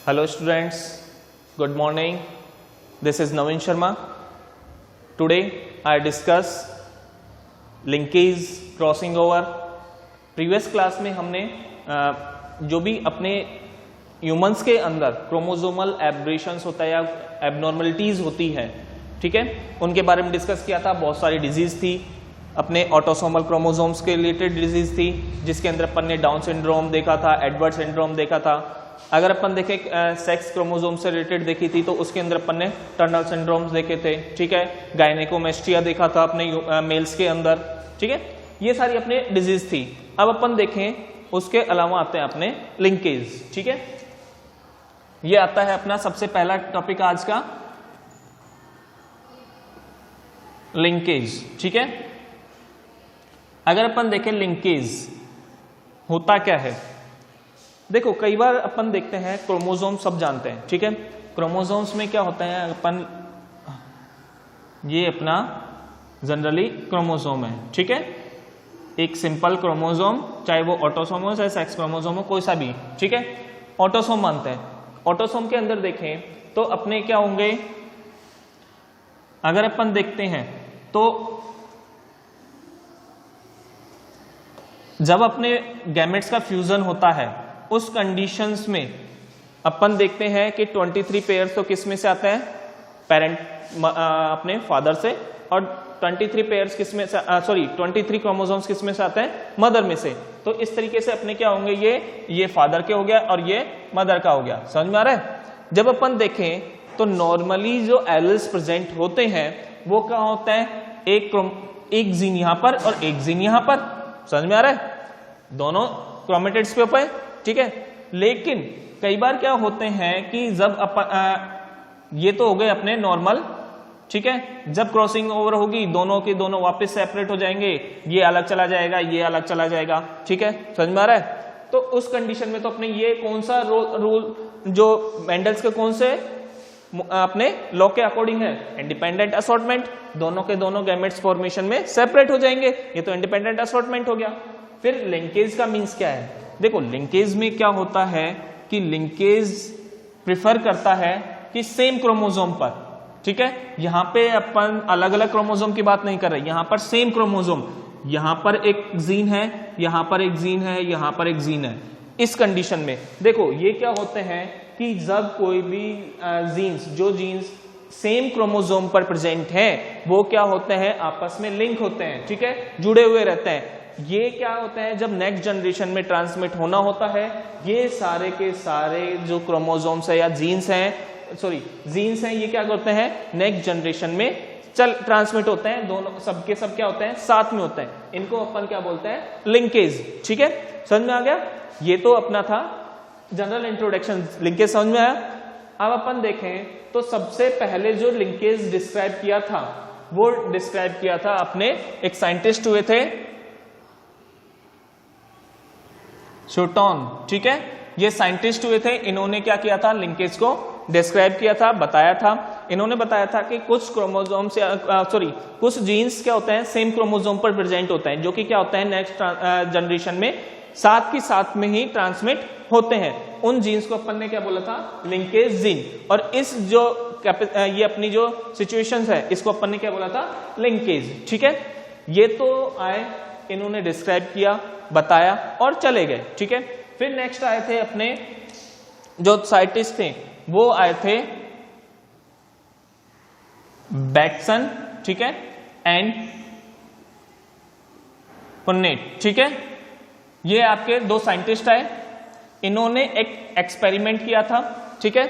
Hello students, good morning. This is Navin Sharma. Today I discuss linkage, crossing over. Previous class में हमने जो भी अपने humans के अंदर क्रोमोसोमल एब्रेशंस होता है या एबनॉर्मलिटीज होती है, ठीक है, उनके बारे में डिस्कस किया था। बहुत सारी डिजीज थी, अपने ऑटोसोमल क्रोमोसोम्स के रिलेटेड डिजीज थी, जिसके अंदर अपन ने डाउन सिंड्रोम देखा था, एडवर्ड सिंड्रोम देखा था। अगर अपन देखें सेक्स क्रोमोसोम से रिलेटेड देखी थी तो उसके अंदर अपन ने टर्नल सिंड्रोम्स देखे थे, ठीक है, गायनेकोमेस्टिया देखा था अपने मेल्स के अंदर, ठीक है, ये सारी अपने डिजीज थी। अब अपन देखें उसके अलावा आते हैं अपने लिंकेज, ठीक है, ये आता है अपना सबसे पहला टॉपिक आज का, लिंकेज, ठीक है। अगर अपन देखें लिंकेज होता क्या है, देखो कई बार अपन देखते हैं क्रोमोसोम सब जानते हैं, ठीक है, क्रोमोसोम्स में क्या होता है, अपन ये अपना जनरली क्रोमोसोम है, ठीक है, एक सिंपल क्रोमोसोम, चाहे वो ऑटोसोम हो चाहे सेक्स क्रोमोसोम हो, कोई सा भी, ठीक है, ऑटोसोम मानते हैं। ऑटोसोम के अंदर देखें तो अपने क्या होंगे, अगर अपन देखते हैं तो जब अपने गैमेट्स का फ्यूजन होता है उस कंडीशंस में अपन देखते हैं कि 23 पेयर्स तो किस में से आते हैं, पेरेंट अपने फादर से, और 23 पेयर्स किस में से, 23 क्रोमोसोम्स किस में से आते हैं, मदर में से। तो इस तरीके से अपने क्या होंगे, ये फादर के हो गया और ये मदर का हो गया। समझ में आ रहा है। जब अपन देखें तो नॉर्मली जो एलील्स प्रेजेंट होते हैं वो क्या होता है, एक जीन यहां पर और एक जीन यहां पर। समझ में आ रहा है, दोनों क्रोमेटिड्स पे होते हैं, ठीक है। लेकिन कई बार क्या होते हैं कि जब अपन ये तो हो गए अपने नॉर्मल, ठीक है, जब क्रॉसिंग ओवर होगी दोनों के दोनों वापस सेपरेट हो जाएंगे, ये अलग चला जाएगा, ये अलग चला जाएगा, ठीक है, समझ में आ रहा है। तो उस कंडीशन में तो अपने ये कौन सा रूल जो मेंडल्स के कौन से अपने लॉ के अकॉर्डिंग है, इंडिपेंडेंट असॉर्टमेंट, दोनों के दोनों गैमेट्स फॉर्मेशन में सेपरेट हो जाएंगे, ये तो इंडिपेंडेंट असॉर्टमेंट हो गया। फिर लिंकेज का मीन्स क्या है, देखो लिंकेज में क्या होता है कि लिंकेज प्रिफर करता है कि सेम क्रोमोसोम पर, ठीक है, यहां पे अपन अलग अलग क्रोमोसोम की बात नहीं कर रहे, यहां पर सेम क्रोमोसोम, यहां पर एक जीन है, यहां पर एक जीन है, यहां पर एक जीन है। इस कंडीशन में देखो ये क्या होते हैं कि जब कोई भी जीन्स, जो जीन्स सेम क्रोमोसोम पर प्रेजेंट हैं वो क्या होते हैं, आपस में लिंक होते हैं, ठीक है, जुड़े हुए रहते हैं। ये क्या होता है, जब नेक्स्ट जनरेशन में ट्रांसमिट होना होता है, ये सारे के सारे जो क्रोमोसोम्स है या जीन्स हैं, जीन्स हैं, ये क्या करते हैं, नेक्स्ट जनरेशन में ट्रांसमिट होते हैं, दोनों सबके सब क्या होते हैं, साथ में होते हैं। इनको अपन क्या बोलते हैं, लिंकेज, ठीक है, समझ में आ गया। ये तो अपना था जनरल इंट्रोडक्शन, लिंकेज समझ में आया। अब अपन देखें तो सबसे पहले जो लिंकेज डिस्क्राइब किया था वो डिस्क्राइब किया था अपने एक साइंटिस्ट हुए थे, शोटॉन, ठीक है, ये साइंटिस्ट हुए थे। इन्होंने क्या किया था, लिंकेज को डिस्क्राइब किया था, बताया था। इन्होंने बताया था कि कुछ क्रोमोसोम से कुछ जीन्स क्या होते हैं, सेम क्रोमोसोम पर प्रेजेंट होते हैं, जो कि क्या होता है नेक्स्ट जनरेशन में साथ की साथ में ही ट्रांसमिट होते हैं। उन जीन्स को अपन ने क्या बोला था, लिंकेज जीन। और इस जो ये अपनी जो सिचुएशंस है इसको अपन ने क्या बोला था, लिंकेज, ठीक है। ये तो आए, इन्होंने डिस्क्राइब किया, बताया और चले गए, ठीक है। फिर नेक्स्ट आए थे अपने जो साइंटिस्ट थे, वो आए थे बैटसन, ठीक है, एंड पुन्नेट, ठीक है, ये आपके दो साइंटिस्ट आए। इन्होंने एक एक्सपेरिमेंट किया था, ठीक है,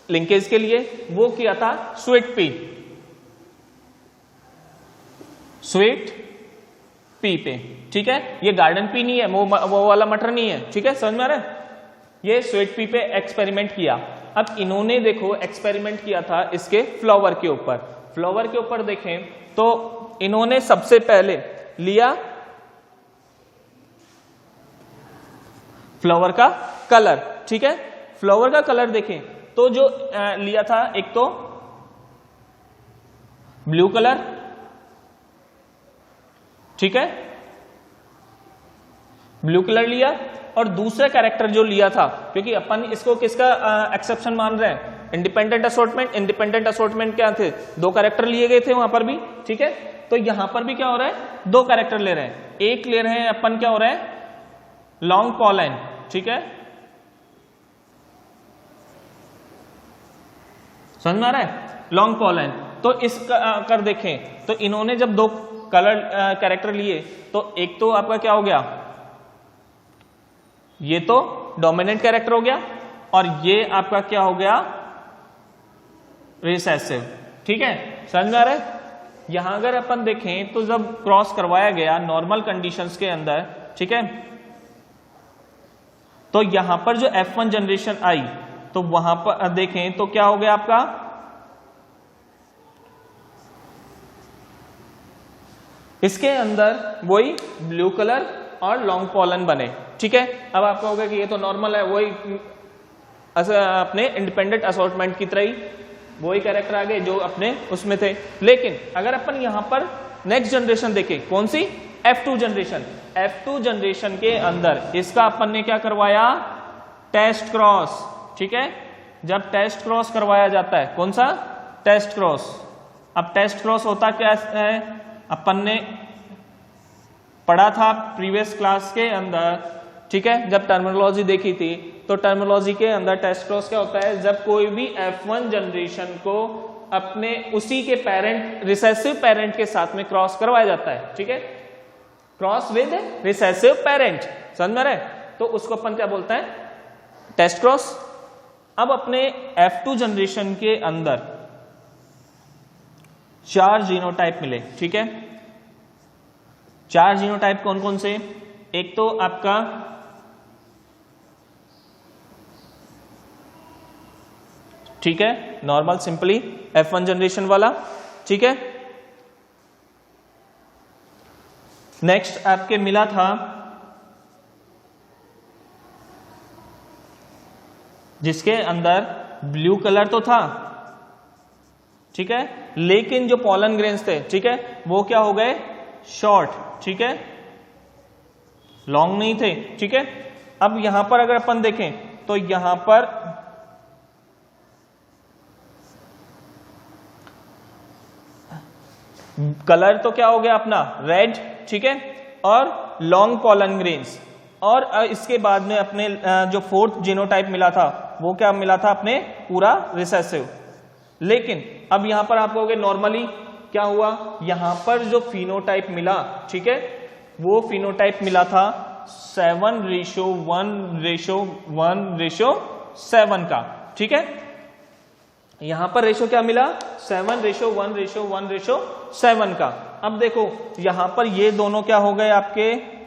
लिंकेज के लिए। वो किया था स्वीट पी पे, ठीक है, ये गार्डन पी नहीं है, वो वाला मटर नहीं है, ठीक है, समझ में आ रहा है। ये स्वीट पी पे एक्सपेरिमेंट किया। अब इन्होंने देखो एक्सपेरिमेंट किया था इसके फ्लावर के ऊपर। फ्लावर के ऊपर देखें तो इन्होंने सबसे पहले लिया फ्लावर का कलर, ठीक है, फ्लावर का कलर देखें तो जो लिया था, एक तो ब्लू कलर, ठीक है, ब्लू कलर लिया, और दूसरा कैरेक्टर जो लिया था, क्योंकि अपन इसको किसका एक्सेप्शन मान रहे हैं, इंडिपेंडेंट असॉर्टमेंट। इंडिपेंडेंट असॉर्टमेंट क्या थे, 2 कैरेक्टर लिए गए थे वहां पर भी, ठीक है। तो यहां पर भी क्या हो रहा है, 2 कैरेक्टर ले रहे हैं। एक ले रहे हैं अपन, क्या हो रहा है, लॉन्ग पॉलन, ठीक है, समझ में आ रहा है, लॉन्ग पॉलन। तो इस कर देखें तो इन्होंने जब 2 कलर कैरेक्टर लिए तो एक तो आपका क्या हो गया, ये तो डोमिनेंट कैरेक्टर हो गया और ये आपका क्या हो गया, रिसेसिव, ठीक है, समझ में आ रहा है। यहां अगर अपन देखें तो जब क्रॉस करवाया गया नॉर्मल कंडीशंस के अंदर, ठीक है, तो यहां पर जो F1 जनरेशन आई तो वहां पर देखें तो क्या हो गया आपका, इसके अंदर वही ब्लू कलर और लॉन्ग पॉलन बने, ठीक है। अब आपका होगा कि ये तो नॉर्मल है, वही अपने इंडिपेंडेंट असॉर्टमेंट की तरह ही वही कैरेक्टर आ गए जो अपने उसमें थे। लेकिन अगर अपन यहां पर नेक्स्ट जनरेशन देखें, कौन सी, F2 जनरेशन। F2 जनरेशन के अंदर इसका अपन ने क्या करवाया, टेस्ट क्रॉस, ठीक है। जब टेस्ट क्रॉस करवाया जाता है, कौन सा, टेस्ट क्रॉस। अब टेस्ट क्रॉस होता क्या है, अपन ने पढ़ा था प्रीवियस क्लास के अंदर, ठीक है, जब टर्मिनोलॉजी देखी थी तो टर्मिनोलॉजी के अंदर टेस्ट क्रॉस क्या होता है, जब कोई भी F1 जनरेशन को अपने उसी के पेरेंट, रिसेसिव पेरेंट के साथ में क्रॉस करवाया जाता है, ठीक है, क्रॉस विद रिसेसिव पेरेंट, समझ में आ रहा है, तो उसको अपन क्या बोलते हैं, टेस्ट क्रॉस। अब अपने F2 जनरेशन के अंदर 4 जीनोटाइप मिले, ठीक है। 4 जीनोटाइप कौन कौन से, एक तो आपका ठीक है नॉर्मल सिंपली F1 जनरेशन वाला, ठीक है। नेक्स्ट आपके मिला था जिसके अंदर ब्लू कलर तो था, ठीक है, लेकिन जो पॉलन ग्रेन्स थे, ठीक है, वो क्या हो गए, शॉर्ट, ठीक है, लॉन्ग नहीं थे, ठीक है। अब यहां पर अगर अपन देखें तो यहां पर कलर तो क्या हो गया अपना, रेड, ठीक है, और लॉन्ग पॉलन ग्रेन्स। और इसके बाद में अपने जो 4th जीनोटाइप मिला था वो क्या मिला था, अपने पूरा रिसेसिव। लेकिन अब यहां पर आप कहोगे नॉर्मली क्या हुआ, यहां पर जो फिनोटाइप मिला, ठीक है, वो फिनोटाइप मिला था 7:1:1:7 का, ठीक है। यहां पर रेशो क्या मिला, 7:1:1:7 का। अब देखो यहां पर ये दोनों क्या हो गए आपके,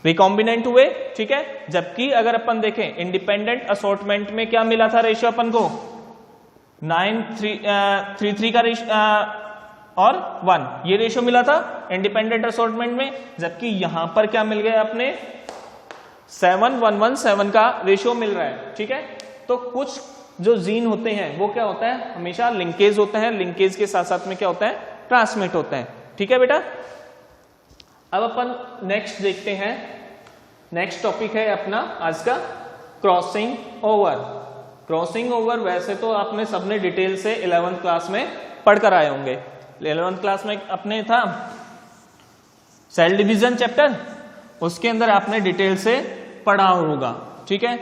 रिकॉम्बिनेंट हुए, ठीक है। जबकि अगर अपन देखें इंडिपेंडेंट असॉर्टमेंट में क्या मिला था रेशियो अपन को, 9:3 का रेशियो और 1 ये रेशियो मिला था इंडिपेंडेंट असॉर्टमेंट में। जबकि यहां पर क्या मिल गया अपने 7:1:7 का रेशियो मिल रहा है, ठीक है। तो कुछ जो जीन होते हैं वो क्या होता है, हमेशा लिंकेज होते हैं, लिंकेज के साथ साथ में क्या होता है, ट्रांसमिट होते हैं, ठीक है बेटा। अब अपन नेक्स्ट देखते हैं, नेक्स्ट टॉपिक है अपना आज का क्रॉसिंग ओवर। क्रॉसिंग ओवर वैसे तो आपने सबने डिटेल से 11th क्लास में पढ़कर आए होंगे। 11th क्लास में अपने था सेल डिवीजन चैप्टर, उसके अंदर आपने डिटेल से पढ़ा होगा, ठीक है।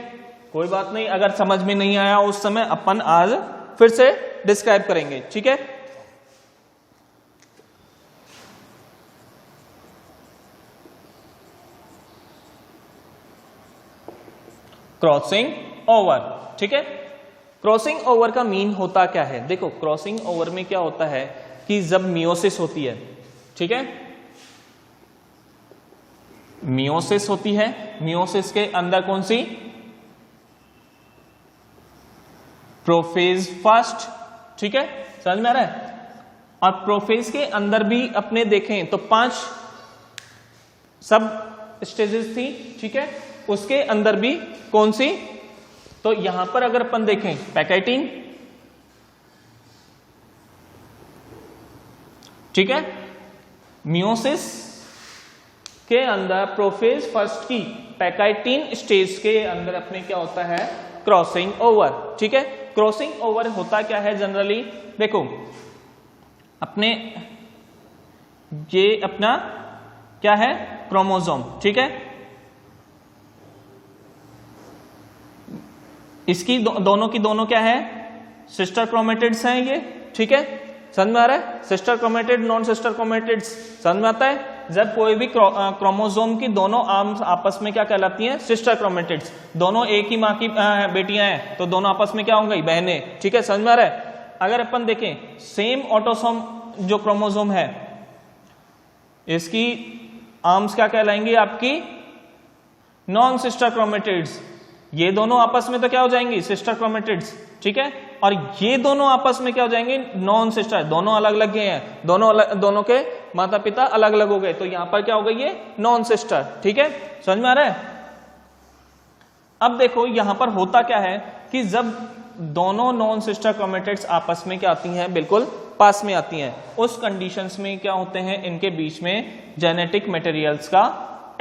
कोई बात नहीं, अगर समझ में नहीं आया उस समय अपन आज फिर से डिस्क्राइब करेंगे, ठीक है। क्रॉसिंग ओवर, ठीक है। क्रॉसिंग ओवर का मीन होता क्या है, देखो क्रॉसिंग ओवर में क्या होता है कि जब मियोसिस होती है, ठीक है, मियोसिस होती है, मियोसिस के अंदर कौन सी, प्रोफेज फर्स्ट, ठीक है, समझ में आ रहा है। और प्रोफेज के अंदर भी अपने देखें तो 5 सब स्टेजेस थी, ठीक है। उसके अंदर भी कौन सी, तो यहां पर अगर अपन देखें पैकेटिन, ठीक है, मियोसिस, के अंदर प्रोफेज फर्स्ट की पैकाइटिन स्टेज के अंदर अपने क्या होता है, क्रॉसिंग ओवर। ठीक है, क्रॉसिंग ओवर होता क्या है जनरली, देखो अपने ये अपना क्या है, क्रोमोसोम। ठीक है, इसकी दोनों की दोनों क्या है, सिस्टर क्रोमेटिड्स हैं ये। ठीक है, समझ में आ रहा है, sister chromatid non sister chromatids, समझ में आता है। जब कोई भी क्रोमोसोम की दोनों आर्म्स आपस में क्या कहलाती हैं, सिस्टर क्रोमेटिड्स। दोनों एक ही माँ की बेटियां हैं तो दोनों आपस में क्या होंगी, बहनें। ठीक है, समझ में आ रहा है। अगर अपन देखें सेम ऑटोसोम जो क्रोमोसोम है, इसकी आर्म्स क्या कहलाएंगी आपकी, नॉन सिस्टर क्रोमेटिड्स। ये दोनों आपस में तो क्या हो जाएंगी, सिस्टर क्रोमेटिड्स। ठीक है, और ये दोनों आपस में क्या हो जाएंगे, नॉन सिस्टर। दोनों अलग अलग गए हैं, दोनों के माता पिता अलग अलग हो गए, तो यहां पर क्या हो गई, ये नॉन सिस्टर। ठीक है, समझ में आ रहा है। अब देखो यहां पर होता क्या है कि जब दोनों नॉन सिस्टर क्रोमेटिड्स आपस में क्या आती हैं, बिल्कुल पास में आती हैं, उस कंडीशंस में क्या होते हैं, इनके बीच में जेनेटिक मटेरियल्स का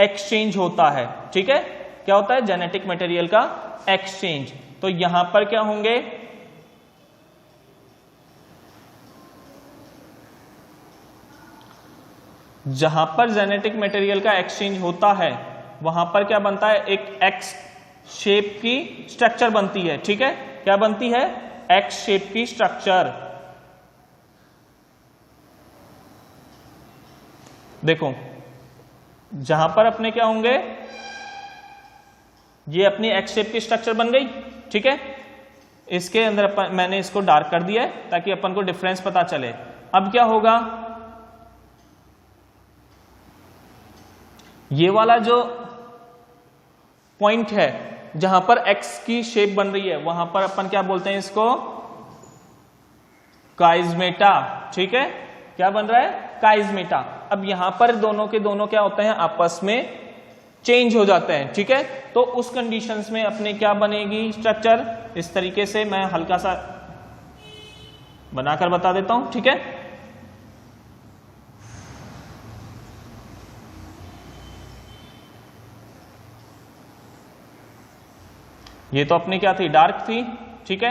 एक्सचेंज होता है। ठीक है, क्या होता है, जेनेटिक मटेरियल का एक्सचेंज। तो यहां पर क्या होंगे, जहां पर जेनेटिक मटेरियल का एक्सचेंज होता है वहां पर क्या बनता है, एक एक्स शेप की स्ट्रक्चर बनती है। ठीक है, क्या बनती है, एक्स शेप की स्ट्रक्चर। देखो जहां पर अपने क्या होंगे, ये अपनी एक्स शेप की स्ट्रक्चर बन गई। ठीक है, इसके अंदर मैंने इसको डार्क कर दिया है ताकि अपन को डिफरेंस पता चले। अब क्या होगा, ये वाला जो पॉइंट है जहां पर एक्स की शेप बन रही है, वहां पर अपन क्या बोलते हैं, इसको काइजमेटा। ठीक है, क्या बन रहा है, काइजमेटा। अब यहां पर दोनों के दोनों क्या होते हैं, आपस में चेंज हो जाते हैं। ठीक है, तो उस कंडीशंस में अपने क्या बनेगी स्ट्रक्चर, इस तरीके से मैं हल्का सा बनाकर बता देता हूं। ठीक है, ये तो अपनी क्या थी, डार्क थी। ठीक है,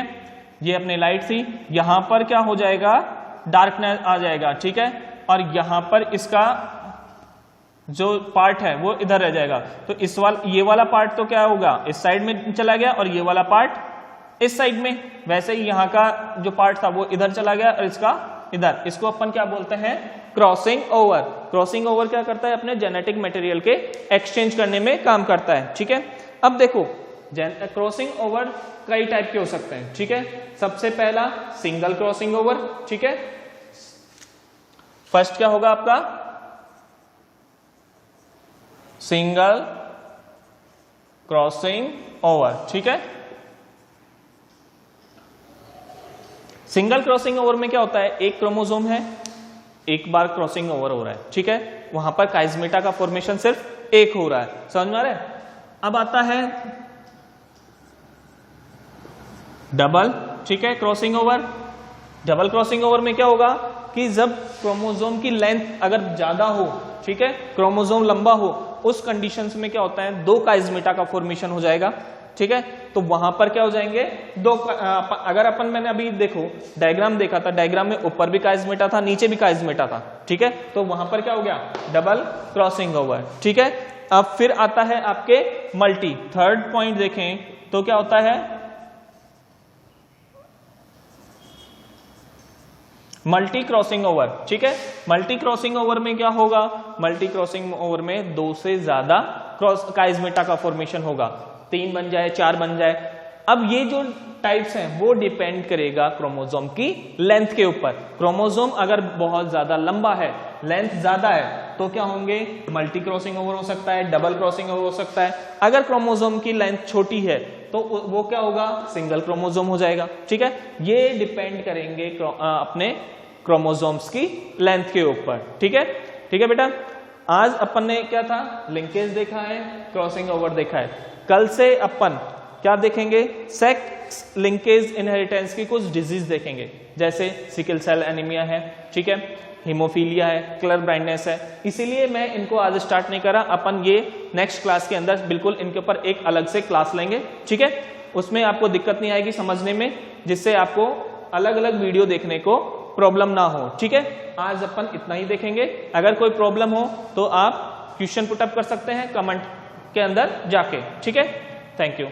ये अपनी लाइट थी। यहां पर क्या हो जाएगा, डार्कनेस आ जाएगा। ठीक है, और यहां पर इसका जो पार्ट है वो इधर रह जाएगा। तो ये वाला पार्ट तो क्या होगा, इस साइड में चला गया, और ये वाला पार्ट इस साइड में। वैसे ही यहां का जो पार्ट था वो इधर चला गया और इसका इधर। इसको अपन क्या बोलते हैं, क्रॉसिंग ओवर। क्रॉसिंग ओवर क्या करता है, अपने जेनेटिक मटेरियल के एक्सचेंज करने में काम करता है। ठीक है, अब देखो क्रॉसिंग ओवर कई टाइप के हो सकते हैं। ठीक है, सबसे पहला सिंगल क्रॉसिंग ओवर। ठीक है, फर्स्ट क्या होगा आपका, सिंगल क्रॉसिंग ओवर। ठीक है, सिंगल क्रॉसिंग ओवर में क्या होता है, एक क्रोमोसोम है, एक बार क्रॉसिंग ओवर हो रहा है। ठीक है, वहां पर काइजमेटा का फॉर्मेशन सिर्फ एक हो रहा है। समझ में आ रहा है। अब आता है डबल। ठीक है, crossing over. Double crossing over में क्या होगा कि जब क्रोमोसोम की लेंथ अगर ज्यादा हो, ठीक है, क्रोमोसोम लंबा हो, उस कंडीशंस में क्या होता है, दो काइजमेटा का फॉर्मेशन हो जाएगा। ठीक है, तो वहां पर क्या हो जाएंगे, दो। अगर अपन मैंने अभी देखो डायग्राम देखा था, डायग्राम में ऊपर भी काइजमेटा था, नीचे भी काइजमेटा था। ठीक है, तो वहां पर क्या हो गया, डबल क्रॉसिंग ओवर। ठीक है, अब फिर आता है आपके मल्टी। थर्ड पॉइंट देखें तो क्या होता है, मल्टी क्रॉसिंग ओवर। ठीक है, मल्टी क्रॉसिंग ओवर में क्या होगा, मल्टी क्रॉसिंग ओवर में दो से ज्यादा काइजमेटा का फॉर्मेशन होगा, 3 बन जाए, 4 बन जाए। अब ये जो टाइप्स हैं वो डिपेंड करेगा क्रोमोसोम की लेंथ के ऊपर। क्रोमोसोम अगर बहुत ज्यादा लंबा है, लेंथ ज्यादा है, तो क्या होंगे, मल्टी क्रॉसिंग ओवर हो सकता है, डबल क्रॉसिंग ओवर हो सकता है। अगर क्रोमोसोम की लेंथ छोटी है तो वो क्या होगा, सिंगल क्रोमोसोम हो जाएगा। ठीक है, ये डिपेंड करेंगे अपने क्रोमोसोम्स की लेंथ के ऊपर। ठीक है, ठीक है बेटा, आज अपन ने क्या था, लिंकेज देखा है, क्रॉसिंग ओवर देखा है। कल से अपन क्या देखेंगे, सेक्स लिंकेज इनहेरिटेंस की कुछ डिजीज देखेंगे, जैसे सिकल सेल एनीमिया है, ठीक है, हीमोफीलिया है, कलर ब्लाइंडनेस है। इसीलिए मैं इनको आज स्टार्ट नहीं करा, अपन ये नेक्स्ट क्लास के अंदर बिल्कुल इनके ऊपर एक अलग से क्लास लेंगे, ठीक है। उसमें आपको दिक्कत नहीं आएगी समझने में, जिससे आपको अलग अलग वीडियो देखने को प्रॉब्लम ना हो, ठीक है। आज अपन इतना ही देखेंगे। अगर कोई प्रॉब्लम हो तो आप क्वेश्चन पुटअप कर सकते हैं कमेंट के अंदर जाके, ठीक है। Thank you.